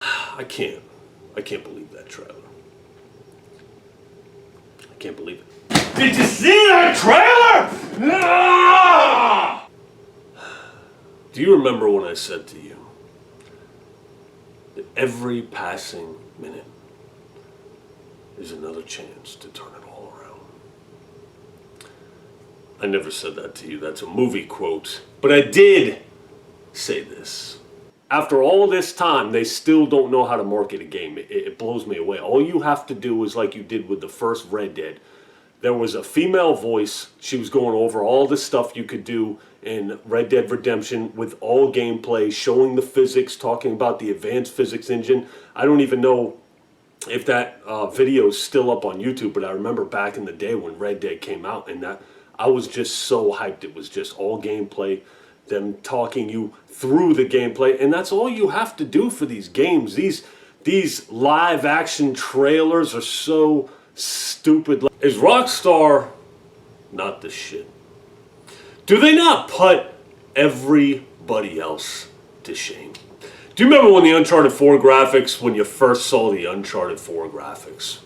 I can't. I can't believe that trailer. I can't believe it. Did you see that trailer? Ah! Do you remember when I said to you that every passing minute is another chance to turn it all around? I never said that to you. That's a movie quote. But I did say this. After all this time, they still don't know how to market a game. It blows me away. All you have to do is like you did with the first Red Dead. There was a female voice. She was going over all the stuff you could do in Red Dead Redemption with all gameplay, showing the physics, talking about the advanced physics engine. I don't even know if that video is still up on YouTube, but I remember back in the day when Red Dead came out, and that I was just so hyped. It was just all gameplay, them talking you through the gameplay, and that's all you have to do for these games. These live action trailers are so stupid. Is Rockstar not the shit? Do they not put everybody else to shame? Do you remember when the Uncharted 4 graphics, when you first saw the Uncharted 4 graphics?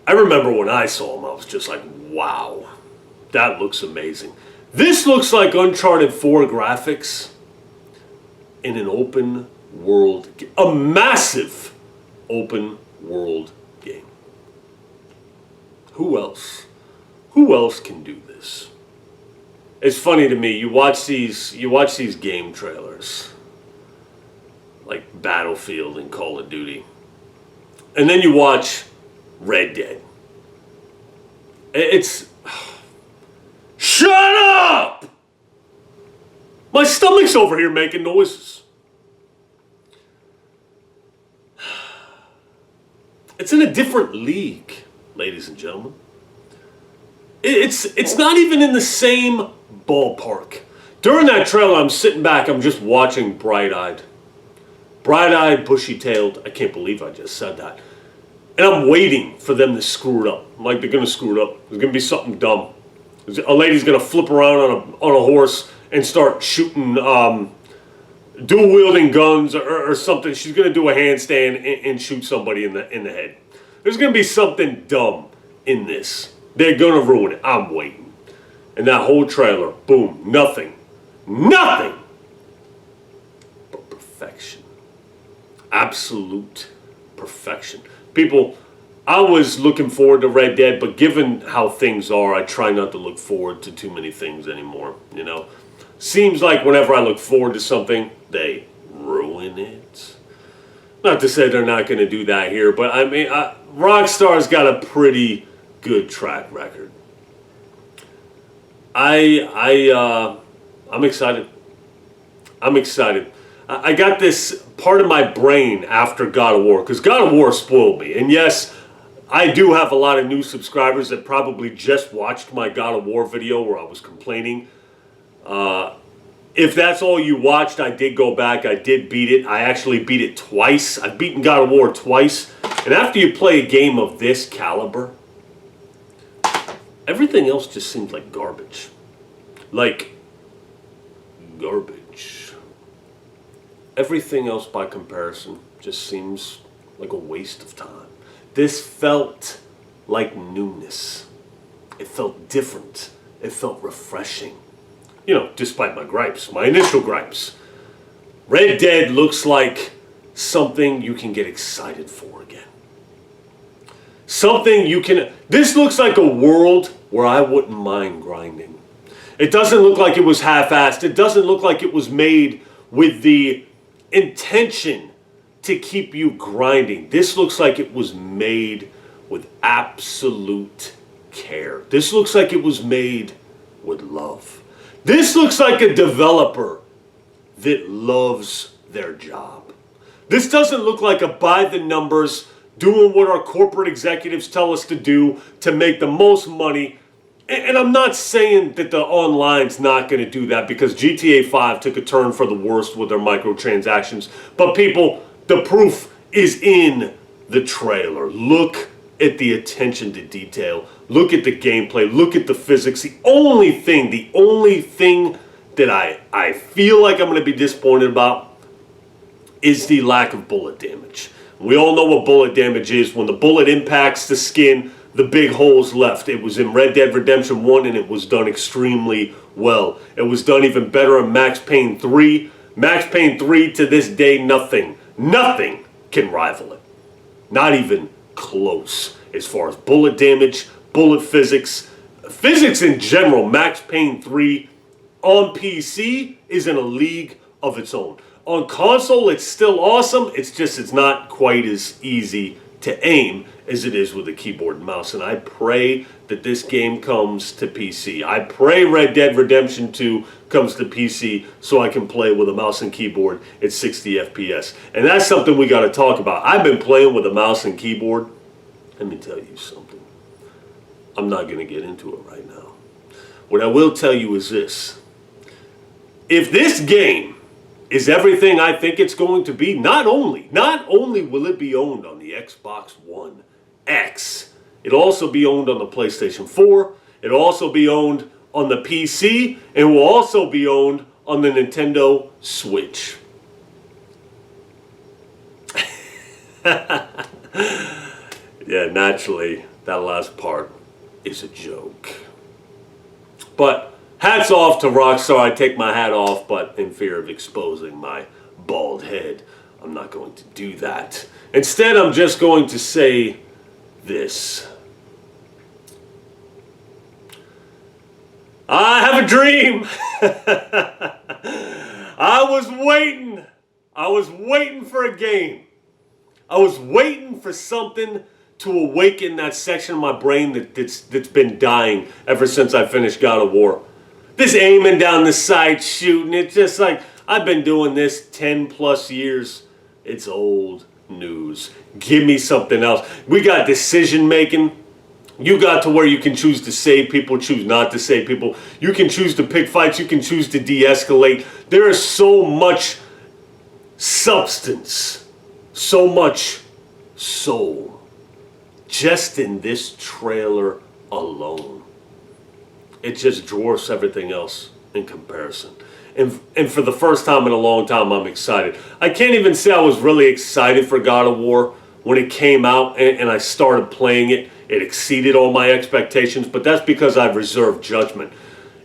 I remember when I saw them, I was just like, wow, that looks amazing. This looks like Uncharted 4 graphics in an open world, a massive open world game. Who else? Who else can do this? It's funny to me. You watch these game trailers, like Battlefield and Call of Duty, and then you watch Red Dead. It's shut up! My stomach's over here making noises. It's in a different league, ladies and gentlemen. It's not even in the same ballpark. During that trailer, I'm sitting back, I'm just watching bright-eyed, bushy-tailed. I can't believe I just said that. And I'm waiting for them to screw it up. I'm like, they're going to screw it up. There's going to be something dumb. A lady's going to flip around on a horse and start shooting dual-wielding guns or something. She's going to do a handstand and shoot somebody in the head. There's going to be something dumb in this. They're going to ruin it. I'm waiting. And that whole trailer, boom, nothing but perfection. Absolute perfection. People, I was looking forward to Red Dead, but given how things are, I try not to look forward to too many things anymore, you know. Seems like whenever I look forward to something, they ruin it. Not to say they're not going to do that here, but I mean, Rockstar's got a pretty good track record. I'm excited. I'm excited. I got this part of my brain after God of War, because God of War spoiled me. And yes, I do have a lot of new subscribers that probably just watched my God of War video where I was complaining. If that's all you watched, I did go back. I did beat it. I actually beat it twice. I've beaten God of War twice. And after you play a game of this caliber, everything else just seems like garbage. Like garbage. Everything else by comparison just seems like a waste of time. This felt like newness. It felt different. It felt refreshing. You know, despite my gripes, my initial gripes. Red Dead looks like something you can get excited for again. Something you can... This looks like a world where I wouldn't mind grinding. It doesn't look like it was half-assed. It doesn't look like it was made with the intention to keep you grinding. This looks like it was made with absolute care. This looks like it was made with love. This looks like a developer that loves their job. This doesn't look like a by the numbers, doing what our corporate executives tell us to do to make the most money. And I'm not saying that the online's not going to do that, because GTA 5 took a turn for the worst with their microtransactions. But people, the proof is in the trailer. Look at the attention to detail. Look at the gameplay. Look at the physics. The only thing that I feel like I'm going to be disappointed about is the lack of bullet damage. We all know what bullet damage is. When the bullet impacts the skin, the big holes left. It was in Red Dead Redemption 1 and it was done extremely well. It was done even better in Max Payne 3. Max Payne 3 to this day, nothing can rival it. Not even close. As far as bullet damage, bullet physics, physics in general, Max Payne 3 on PC is in a league of its own. On console, it's still awesome. It's just it's not quite as easy to aim as it is with a keyboard and mouse. And I pray that this game comes to PC. I pray Red Dead Redemption 2 comes to PC so I can play with a mouse and keyboard at 60 FPS. And that's something we got to talk about. I've been playing with a mouse and keyboard. Let me tell you something. I'm not going to get into it right now. What I will tell you is this. If this game is everything I think it's going to be, not only will it be owned on the Xbox One X, it'll also be owned on the PlayStation 4, it'll also be owned on the PC, and will also be owned on the Nintendo Switch. Yeah, naturally, that last part is a joke. But hats off to Rockstar. I take my hat off, but in fear of exposing my bald head, I'm not going to do that. Instead, I'm just going to say this. I have a dream. I was waiting for a game. I was waiting for something to awaken that section of my brain that's been dying ever since I finished God of War. This aiming down the sight, shooting, it's just like, I've been doing this 10 plus years. It's old news. Give me something else. We got decision making. You got to where you can choose to save people, choose not to save people. You can choose to pick fights. You can choose to de-escalate. There is so much substance, so much soul, just in this trailer alone. It just dwarfs everything else in comparison. And for the first time in a long time, I'm excited. I can't even say I was really excited for God of War when it came out and I started playing it. It exceeded all my expectations, but that's because I've reserved judgment.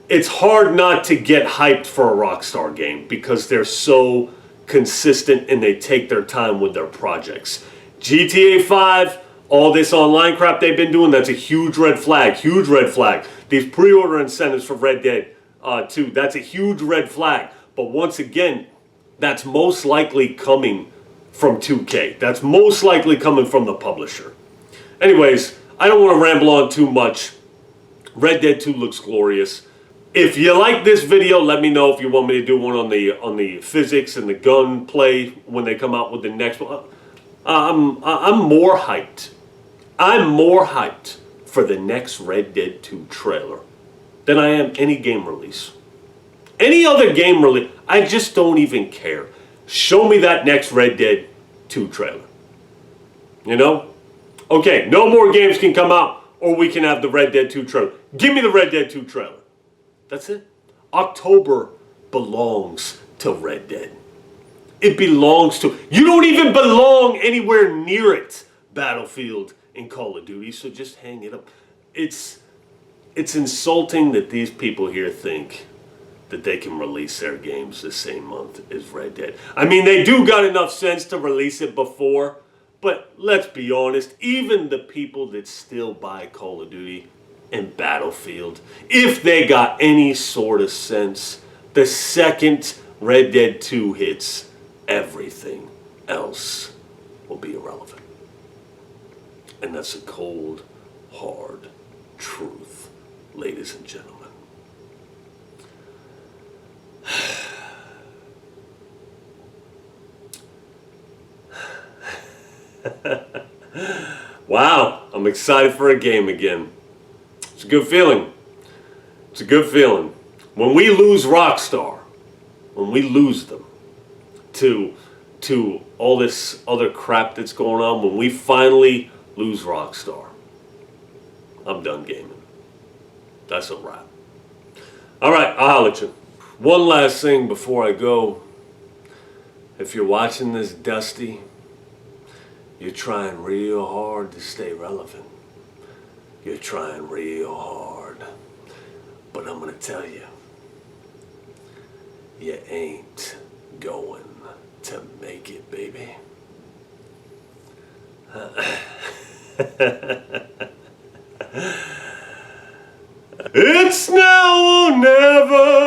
It's hard not to get hyped for a Rockstar game because they're so consistent and they take their time with their projects. GTA 5, all this online crap they've been doing, that's a huge red flag, huge red flag. These pre-order incentives for Red Dead 2, that's a huge red flag. But once again, that's most likely coming from 2K. That's most likely coming from the publisher. Anyways, I don't want to ramble on too much. Red Dead 2 looks glorious. If you like this video, let me know if you want me to do one on the physics and the gun play when they come out with the next one. I'm more hyped. I'm more hyped for the next Red Dead 2 trailer than I am any game release. Any other game release, I just don't even care. Show me that next Red Dead 2 trailer. You know? Okay, no more games can come out or we can have the Red Dead 2 trailer. Give me the Red Dead 2 trailer. That's it. October belongs to Red Dead. It belongs to... You don't even belong anywhere near it, Battlefield and Call of Duty, so just hang it up. It's insulting that these people here think that they can release their games the same month as Red Dead. I mean, they do got enough sense to release it before, but let's be honest, even the people that still buy Call of Duty and Battlefield, if they got any sort of sense, the second Red Dead 2 hits, everything else will be irrelevant. And that's a cold, hard truth, ladies and gentlemen. Wow, I'm excited for a game again. It's a good feeling. It's a good feeling. When we lose Rockstar, when we lose them to all this other crap that's going on, when we finally lose Rockstar, I'm done gaming. That's a wrap. All right, I'll holler at you. One last thing before I go. If you're watching this, Dusty, you're trying real hard to stay relevant. You're trying real hard. But I'm gonna tell you, you ain't going to make it, baby. It's now or never.